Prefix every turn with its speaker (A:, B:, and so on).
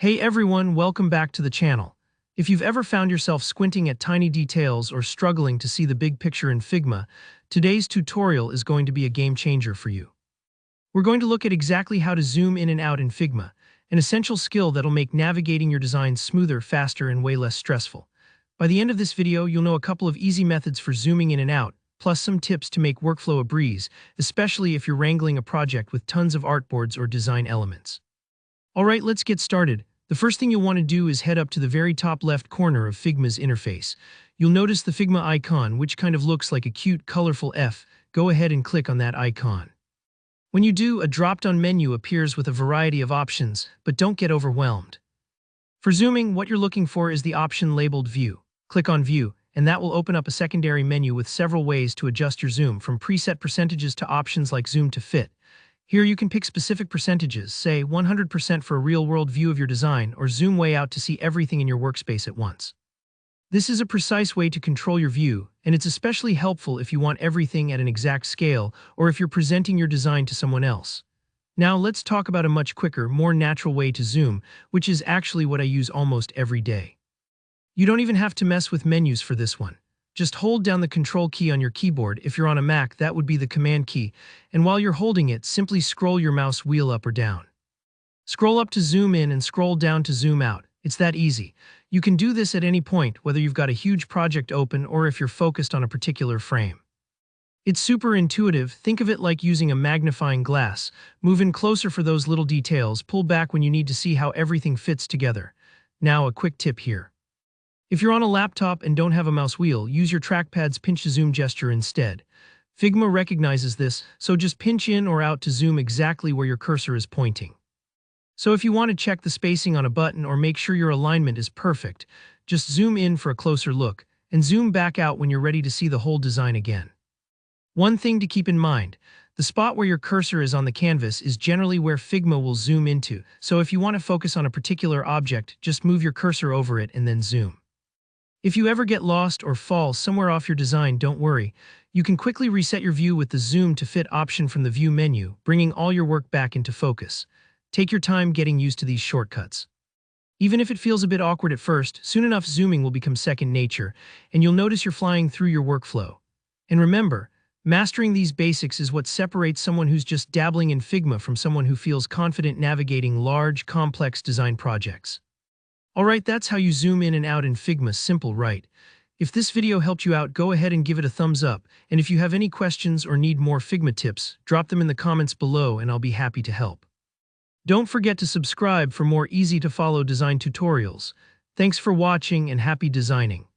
A: Hey everyone, welcome back to the channel. If you've ever found yourself squinting at tiny details or struggling to see the big picture in Figma, today's tutorial is going to be a game changer for you. We're going to look at exactly how to zoom in and out in Figma, an essential skill that'll make navigating your design smoother, faster, and way less stressful. By the end of this video, you'll know a couple of easy methods for zooming in and out, plus some tips to make workflow a breeze, especially if you're wrangling a project with tons of artboards or design elements. Alright, let's get started. The first thing you'll want to do is head up to the very top left corner of Figma's interface. You'll notice the Figma icon, which kind of looks like a cute, colorful F. Go ahead and click on that icon. When you do, a drop-down menu appears with a variety of options, but don't get overwhelmed. For zooming, what you're looking for is the option labeled View. Click on View, and that will open up a secondary menu with several ways to adjust your zoom, from preset percentages to options like Zoom to Fit. Here you can pick specific percentages, say 100% for a real-world view of your design, or zoom way out to see everything in your workspace at once. This is a precise way to control your view, and it's especially helpful if you want everything at an exact scale or if you're presenting your design to someone else. Now let's talk about a much quicker, more natural way to zoom, which is actually what I use almost every day. You don't even have to mess with menus for this one. Just hold down the Control key on your keyboard. If you're on a Mac, that would be the Command key, and while you're holding it, simply scroll your mouse wheel up or down. Scroll up to zoom in and scroll down to zoom out. It's that easy. You can do this at any point, whether you've got a huge project open or if you're focused on a particular frame. It's super intuitive. Think of it like using a magnifying glass. Move in closer for those little details, pull back when you need to see how everything fits together. Now, a quick tip here. If you're on a laptop and don't have a mouse wheel, use your trackpad's pinch-to-zoom gesture instead. Figma recognizes this, so just pinch in or out to zoom exactly where your cursor is pointing. So if you want to check the spacing on a button or make sure your alignment is perfect, just zoom in for a closer look, and zoom back out when you're ready to see the whole design again. One thing to keep in mind, the spot where your cursor is on the canvas is generally where Figma will zoom into, so if you want to focus on a particular object, just move your cursor over it and then zoom. If you ever get lost or fall somewhere off your design, don't worry. You can quickly reset your view with the Zoom to Fit option from the View menu, bringing all your work back into focus. Take your time getting used to these shortcuts. Even if it feels a bit awkward at first, soon enough zooming will become second nature, and you'll notice you're flying through your workflow. And remember, mastering these basics is what separates someone who's just dabbling in Figma from someone who feels confident navigating large, complex design projects. Alright, that's how you zoom in and out in Figma, simple, right? If this video helped you out, go ahead and give it a thumbs up, and if you have any questions or need more Figma tips, drop them in the comments below and I'll be happy to help. Don't forget to subscribe for more easy-to-follow design tutorials. Thanks for watching and happy designing.